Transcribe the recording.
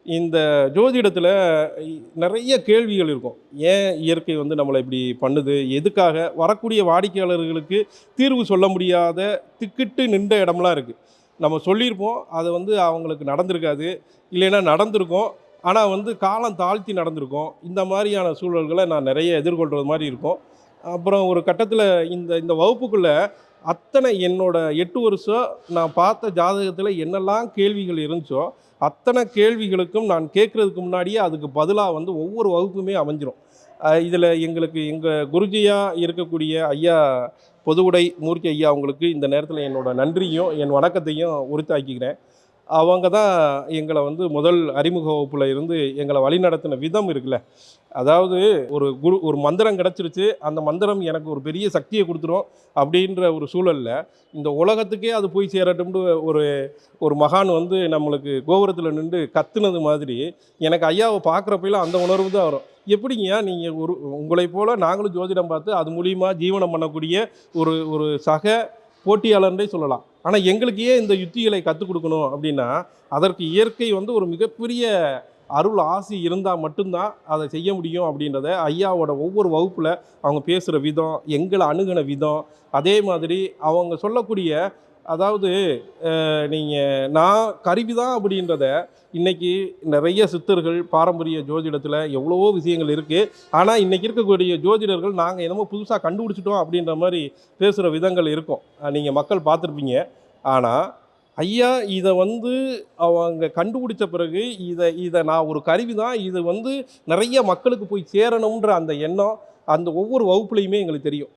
இந்த ஜோதிடத்தில் நிறைய கேள்விகள் இருக்கும். ஏன் இயற்கை வந்து நம்மளை இப்படி பண்ணுது? எதுக்காக? வரக்கூடிய வாடிக்கையாளர்களுக்கு தீர்வு சொல்ல முடியாத திக்கிட்டு நின்ற இடம்லாம் இருக்குது. நம்ம சொல்லியிருப்போம், அது வந்து அவங்களுக்கு நடந்திருக்காது. இல்லைன்னா நடந்திருக்கும். ஆனால் வந்து காலம் தாழ்த்தி நடந்திருக்கும். இந்த மாதிரியான சூழல்களை நான் நிறைய எதிர்கொள்கிறது மாதிரி இருக்கும். அப்புறம் ஒரு கட்டத்தில் இந்த இந்த வகுப்புக்குள்ள அத்தனை என்னோட 8 வருஷம் நான் பார்த்த ஜாதகத்தில் என்னெல்லாம் கேள்விகள் இருந்துச்சோ அத்தனை கேள்விகளுக்கும் நான் கேட்குறதுக்கு முன்னாடியே அதுக்கு பதிலாக வந்து ஒவ்வொரு வகுப்புமே அமைஞ்சிரும். இதில் எங்களுக்கு எங்கள் குருஜியாக இருக்கக்கூடிய ஐயா பொதுவுடை மூர்த்தி ஐயா அவங்களுக்கு இந்த நேரத்தில் என்னோட நன்றியும் என் வணக்கத்தையும் உரித்தாக்கிக்கிறேன். அவங்க தான் எங்களை வந்து முதல் அறிமுக வகுப்பில் இருந்து எங்களை வழிநடத்தின விதம் இருக்குல்ல, அதாவது ஒரு மந்திரம் கிடச்சிருச்சு, அந்த மந்திரம் எனக்கு ஒரு பெரிய சக்தியை கொடுத்துரும் அப்படின்ற ஒரு சூழலில் இந்த உலகத்துக்கே அது போய் சேரட்டும்னு ஒரு ஒரு மகான் வந்து நம்மளுக்கு கோபுரத்தில் நின்று கத்துனது மாதிரி எனக்கு ஐயாவை பார்க்குறப்பெல்லாம் அந்த உணர்வு தான் வரும். எப்படிங்கய்யா நீங்கள் உங்களை போல் நாங்களும் ஜோதிடம் பார்த்து அது மூலியமாக ஜீவனம் பண்ணக்கூடிய ஒரு ஒரு சக போட்டியாளர்ன்றே சொல்லலாம். ஆனால் எங்களுக்கு ஏன் இந்த யுத்திகளை கற்றுக் கொடுக்கணும் அப்படின்னா, அதற்கு இயற்கை வந்து ஒரு மிகப்பெரிய அருள் ஆசி இருந்தால் மட்டும்தான் அதை செய்ய முடியும் அப்படின்றத ஐயாவோட ஒவ்வொரு வகுப்பில் அவங்க பேசுகிற விதம், எங்களை அணுகின விதம், அதே மாதிரி அவங்க சொல்லக்கூடிய, அதாவது நான் கருவி தான் அப்படின்றத இன்றைக்கி நிறைய சித்தர்கள் பாரம்பரிய ஜோதிடத்தில் எவ்வளவோ விஷயங்கள் இருக்குது. ஆனால் இன்றைக்கி இருக்கக்கூடிய ஜோதிடர்கள் நாங்கள் என்னமோ புதுசாக கண்டுபிடிச்சிட்டோம் அப்படின்ற மாதிரி பேசுகிற விதங்கள் இருக்கும். நீங்கள் மக்கள் பார்த்துருப்பீங்க. ஆனால் ஐயா இதை வந்து அவங்க கண்டுபிடிச்ச பிறகு இதை நான் ஒரு கருவி தான், இது வந்து நிறைய மக்களுக்கு போய் சேரணுன்ற அந்த எண்ணம் அந்த ஒவ்வொரு வகுப்புலையுமே எங்களுக்கு தெரியும்.